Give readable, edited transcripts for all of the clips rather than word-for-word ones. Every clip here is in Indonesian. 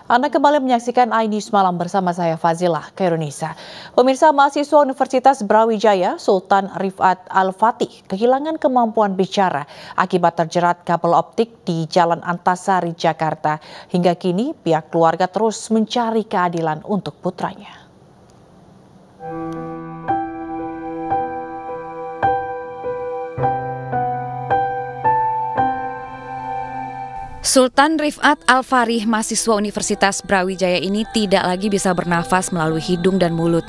Anda kembali menyaksikan iNews Malam bersama saya Fazilah Khairunisa. Pemirsa, mahasiswa Universitas Brawijaya Sultan Rifat Al-Fatih kehilangan kemampuan bicara akibat terjerat kabel optik di Jalan Antasari, Jakarta. Hingga kini pihak keluarga terus mencari keadilan untuk putranya. Sultan Rifat Al-Fatih, mahasiswa Universitas Brawijaya ini tidak lagi bisa bernafas melalui hidung dan mulut.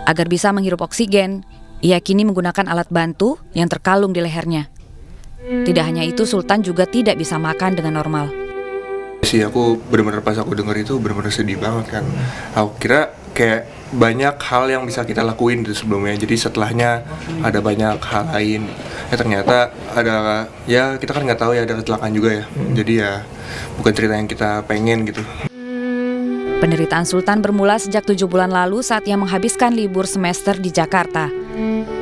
Agar bisa menghirup oksigen, ia kini menggunakan alat bantu yang terkalung di lehernya. Tidak hanya itu, Sultan juga tidak bisa makan dengan normal. Aku benar-benar pas aku denger itu benar-benar sedih banget kan. Aku kira kayak banyak hal yang bisa kita lakuin itu sebelumnya. Jadi setelahnya ada banyak hal lain. Ternyata ada, ya kita kan nggak tahu ya, ada kecelakaan juga ya. Jadi ya bukan cerita yang kita pengen gitu. Penderitaan Sultan bermula sejak 7 bulan lalu saat ia menghabiskan libur semester di Jakarta.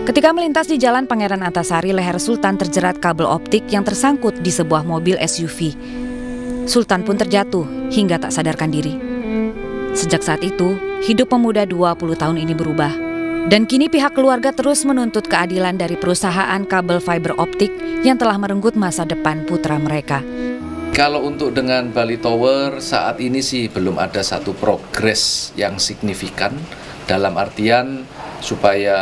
Ketika melintas di Jalan Pangeran Antasari, leher Sultan terjerat kabel optik yang tersangkut di sebuah mobil SUV. Sultan pun terjatuh hingga tak sadarkan diri. Sejak saat itu, hidup pemuda 20 tahun ini berubah. Dan kini pihak keluarga terus menuntut keadilan dari perusahaan kabel fiber optik yang telah merenggut masa depan putra mereka. Kalau untuk dengan Bali Tower saat ini sih belum ada satu progres yang signifikan, dalam artian supaya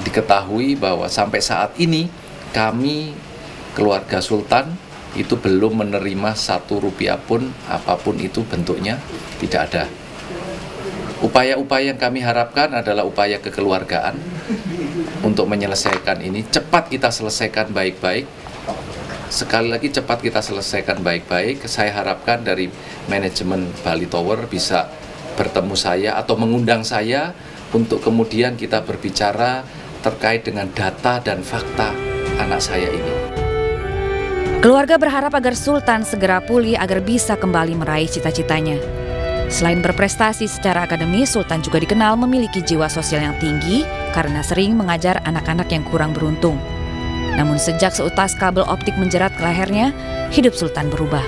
diketahui bahwa sampai saat ini kami keluarga Sultan itu belum menerima Rp1 pun, apapun itu bentuknya, tidak ada. Upaya-upaya yang kami harapkan adalah upaya kekeluargaan untuk menyelesaikan ini. Cepat kita selesaikan baik-baik. Sekali lagi cepat kita selesaikan baik-baik. Saya harapkan dari manajemen Bali Tower bisa bertemu saya atau mengundang saya untuk kemudian kita berbicara terkait dengan data dan fakta anak saya ini. Keluarga berharap agar Sultan segera pulih agar bisa kembali meraih cita-citanya. Selain berprestasi secara akademis, Sultan juga dikenal memiliki jiwa sosial yang tinggi karena sering mengajar anak-anak yang kurang beruntung. Namun sejak seutas kabel optik menjerat ke lehernya, hidup Sultan berubah.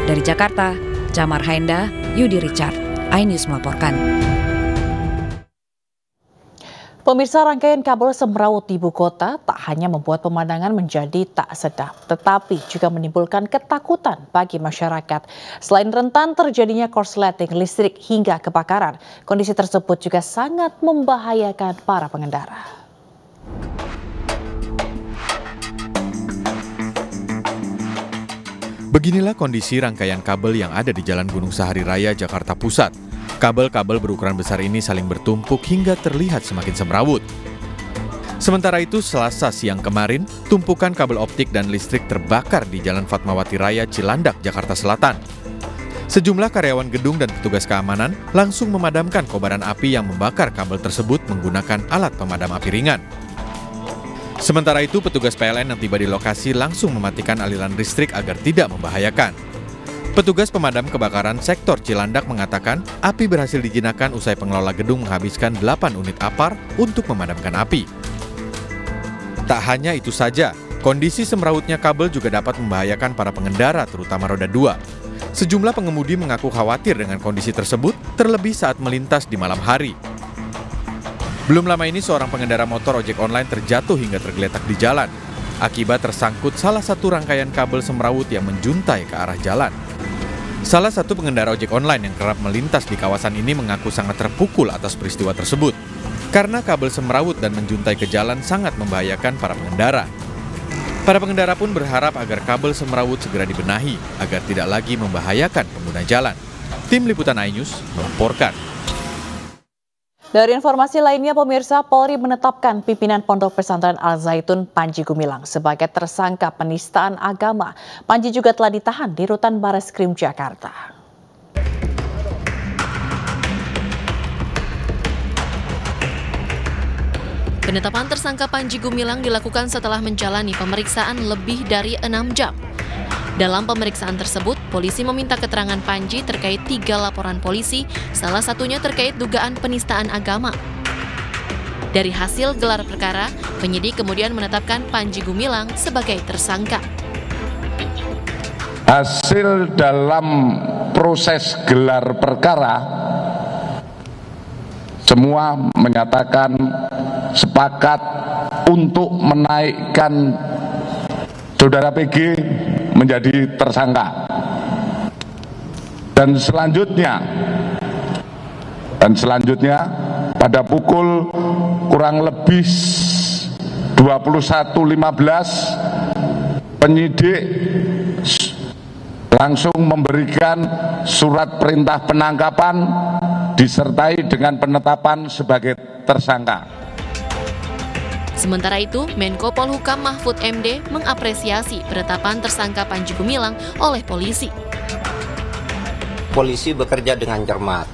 Dari Jakarta, Jamar Haenda, Yudi Richard, iNews melaporkan. Pemirsa, rangkaian kabel semrawut di ibu kota tak hanya membuat pemandangan menjadi tak sedap, tetapi juga menimbulkan ketakutan bagi masyarakat. Selain rentan terjadinya korsleting listrik hingga kebakaran, kondisi tersebut juga sangat membahayakan para pengendara. Beginilah kondisi rangkaian kabel yang ada di Jalan Gunung Sahari Raya, Jakarta Pusat. Kabel-kabel berukuran besar ini saling bertumpuk hingga terlihat semakin semrawut. Sementara itu, Selasa siang kemarin, tumpukan kabel optik dan listrik terbakar di Jalan Fatmawati Raya, Cilandak, Jakarta Selatan. Sejumlah karyawan gedung dan petugas keamanan langsung memadamkan kobaran api yang membakar kabel tersebut menggunakan alat pemadam api ringan. Sementara itu, petugas PLN yang tiba di lokasi langsung mematikan aliran listrik agar tidak membahayakan. Petugas pemadam kebakaran sektor Cilandak mengatakan api berhasil dijinakkan usai pengelola gedung menghabiskan 8 unit APAR untuk memadamkan api. Tak hanya itu saja, kondisi semrawutnya kabel juga dapat membahayakan para pengendara terutama roda 2. Sejumlah pengemudi mengaku khawatir dengan kondisi tersebut, terlebih saat melintas di malam hari. Belum lama ini seorang pengendara motor ojek online terjatuh hingga tergeletak di jalan akibat tersangkut salah satu rangkaian kabel semrawut yang menjuntai ke arah jalan. Salah satu pengendara ojek online yang kerap melintas di kawasan ini mengaku sangat terpukul atas peristiwa tersebut. Karena kabel semrawut dan menjuntai ke jalan sangat membahayakan para pengendara. Para pengendara pun berharap agar kabel semrawut segera dibenahi agar tidak lagi membahayakan pengguna jalan. Tim Liputan iNews melaporkan. Dari informasi lainnya, pemirsa, Polri menetapkan pimpinan Pondok Pesantren Al-Zaitun Panji Gumilang sebagai tersangka penistaan agama. Panji juga telah ditahan di Rutan Bareskrim Jakarta. Penetapan tersangka Panji Gumilang dilakukan setelah menjalani pemeriksaan lebih dari 6 jam. Dalam pemeriksaan tersebut, polisi meminta keterangan Panji terkait 3 laporan polisi, salah satunya terkait dugaan penistaan agama. Dari hasil gelar perkara, penyidik kemudian menetapkan Panji Gumilang sebagai tersangka. Hasil dalam proses gelar perkara, semua menyatakan sepakat untuk menaikkan saudara PG menjadi tersangka. Dan selanjutnya pada pukul kurang lebih 21.15 penyidik langsung memberikan surat perintah penangkapan disertai dengan penetapan sebagai tersangka. Sementara itu, Menko Polhukam Mahfud MD mengapresiasi penetapan tersangka Panji Gumilang oleh polisi. Polisi bekerja dengan cermat,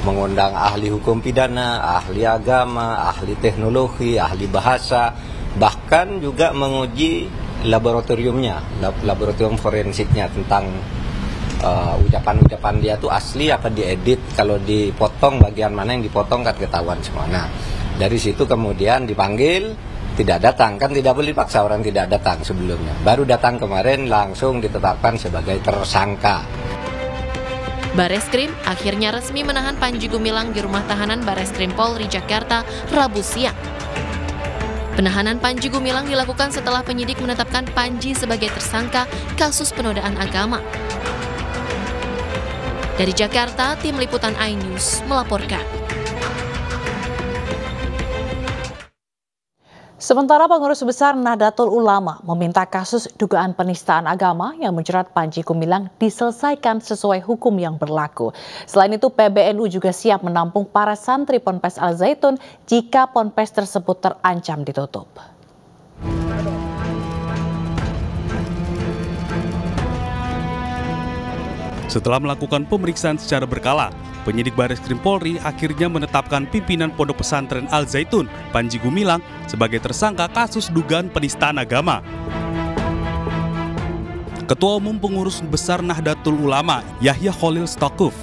mengundang ahli hukum pidana, ahli agama, ahli teknologi, ahli bahasa, bahkan juga menguji laboratoriumnya, laboratorium forensiknya tentang ucapan-ucapan dia itu asli apa diedit, kalau dipotong bagian mana yang dipotong kan ketahuan semua. Nah, dari situ kemudian dipanggil, tidak datang, kan tidak boleh dipaksa orang tidak datang sebelumnya. Baru datang kemarin langsung ditetapkan sebagai tersangka. Bareskrim akhirnya resmi menahan Panji Gumilang di rumah tahanan Bareskrim Polri Jakarta Rabu siang. Penahanan Panji Gumilang dilakukan setelah penyidik menetapkan Panji sebagai tersangka kasus penodaan agama. Dari Jakarta, tim liputan iNews melaporkan. Sementara pengurus besar Nahdlatul Ulama meminta kasus dugaan penistaan agama yang menjerat Panji Gumilang diselesaikan sesuai hukum yang berlaku. Selain itu, PBNU juga siap menampung para santri Ponpes Al Zaitun jika ponpes tersebut terancam ditutup. Setelah melakukan pemeriksaan secara berkala, penyidik Bareskrim Polri akhirnya menetapkan pimpinan Pondok Pesantren Al Zaitun, Panji Gumilang, sebagai tersangka kasus dugaan penistaan agama. Ketua Umum Pengurus Besar Nahdlatul Ulama, Yahya Khalil Stakuf,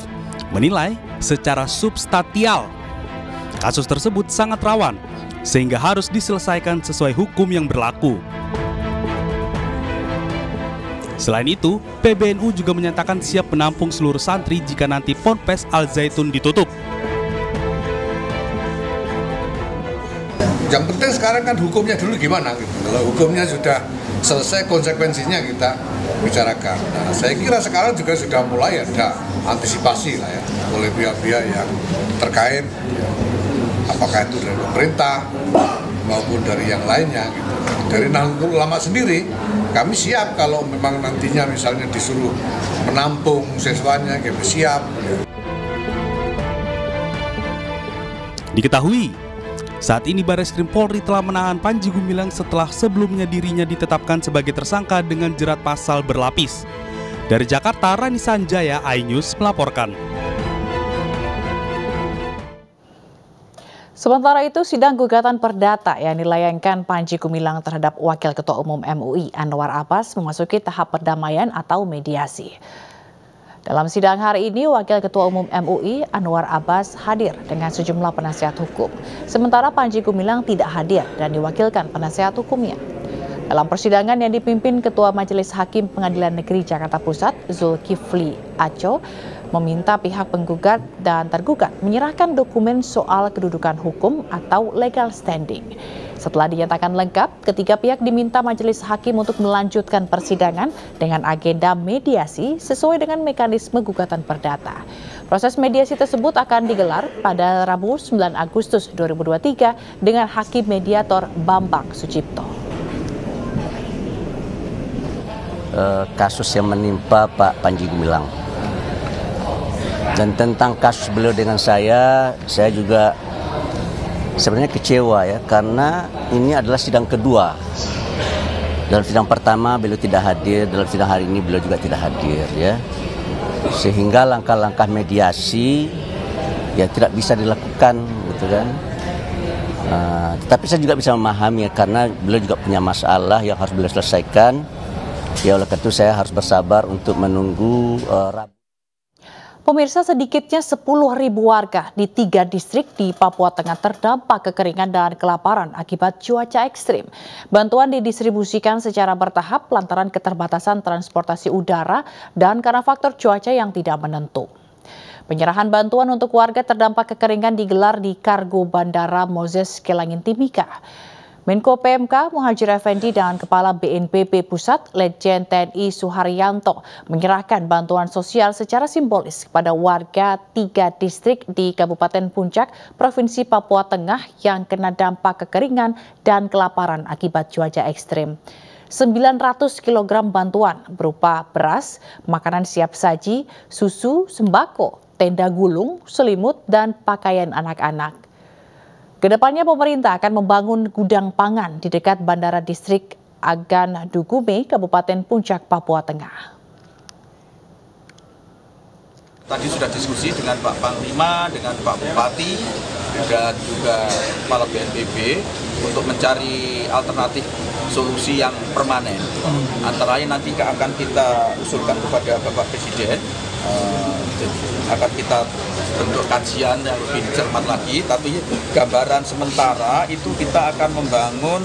menilai secara substansial kasus tersebut sangat rawan, sehingga harus diselesaikan sesuai hukum yang berlaku. Selain itu, PBNU juga menyatakan siap menampung seluruh santri jika nanti Ponpes Al Zaitun ditutup. Yang penting sekarang kan hukumnya dulu gimana gitu. Kalau hukumnya sudah selesai, konsekuensinya kita bicarakan. Nah, saya kira sekarang juga sudah mulai ada antisipasi lah ya oleh pihak-pihak yang terkait, apakah itu dari pemerintah maupun dari yang lainnya gitu. Dari Nahdlatul Ulama sendiri, kami siap kalau memang nantinya misalnya disuruh menampung siswanya, kami siap. Diketahui, saat ini Bareskrim Polri telah menahan Panji Gumilang setelah sebelumnya dirinya ditetapkan sebagai tersangka dengan jerat pasal berlapis. Dari Jakarta, Rani Sanjaya, iNews melaporkan. Sementara itu, sidang gugatan perdata yang dilayangkan Panji Gumilang terhadap Wakil Ketua Umum MUI Anwar Abbas memasuki tahap perdamaian atau mediasi. Dalam sidang hari ini, Wakil Ketua Umum MUI Anwar Abbas hadir dengan sejumlah penasihat hukum. Sementara Panji Gumilang tidak hadir dan diwakilkan penasihat hukumnya. Dalam persidangan yang dipimpin Ketua Majelis Hakim Pengadilan Negeri Jakarta Pusat, Zulkifli Aco, meminta pihak penggugat dan tergugat menyerahkan dokumen soal kedudukan hukum atau legal standing. Setelah dinyatakan lengkap, ketiga pihak diminta majelis hakim untuk melanjutkan persidangan dengan agenda mediasi sesuai dengan mekanisme gugatan perdata. Proses mediasi tersebut akan digelar pada Rabu 9 Agustus 2023 dengan hakim mediator Bambang Sucipto. Kasus yang menimpa Pak Panji Gumilang. Dan tentang kasus beliau dengan saya juga sebenarnya kecewa ya, karena ini adalah sidang kedua. Dalam sidang pertama beliau tidak hadir, dalam sidang hari ini beliau juga tidak hadir ya. Sehingga langkah-langkah mediasi ya tidak bisa dilakukan gitu kan. Tetapi saya juga bisa memahami ya, karena beliau juga punya masalah yang harus beliau selesaikan. Ya oleh karena itu saya harus bersabar untuk menunggu Rabu. Pemirsa, sedikitnya 10.000 warga di 3 distrik di Papua Tengah terdampak kekeringan dan kelaparan akibat cuaca ekstrim. Bantuan didistribusikan secara bertahap lantaran keterbatasan transportasi udara dan karena faktor cuaca yang tidak menentu. Penyerahan bantuan untuk warga terdampak kekeringan digelar di Kargo Bandara Moses Kelangin Timika. Menko PMK Muhadjir Effendi dan Kepala BNPB Pusat Letjen TNI Suharyanto menyerahkan bantuan sosial secara simbolis kepada warga 3 distrik di Kabupaten Puncak, Provinsi Papua Tengah yang kena dampak kekeringan dan kelaparan akibat cuaca ekstrim. 900 kg bantuan berupa beras, makanan siap saji, susu, sembako, tenda gulung, selimut, dan pakaian anak-anak. Kedepannya pemerintah akan membangun gudang pangan di dekat Bandara Distrik Agan Dugume, Kabupaten Puncak, Papua Tengah. Tadi sudah diskusi dengan Pak Panglima, dengan Pak Bupati, dan juga Kepala BNPB untuk mencari alternatif solusi yang permanen. Antara lain nanti akan kita usulkan kepada Bapak Presiden, akan kita bentuk kajian yang lebih cermat lagi, tapi gambaran sementara itu kita akan membangun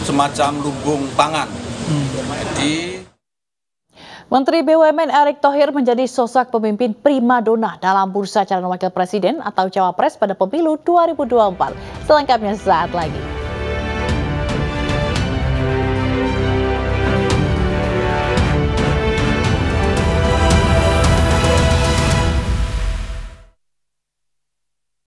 semacam lumbung pangan. Jadi Menteri BUMN Erick Thohir menjadi sosok pemimpin primadona dalam bursa calon wakil presiden atau cawapres pada pemilu 2024. Selengkapnya saat lagi.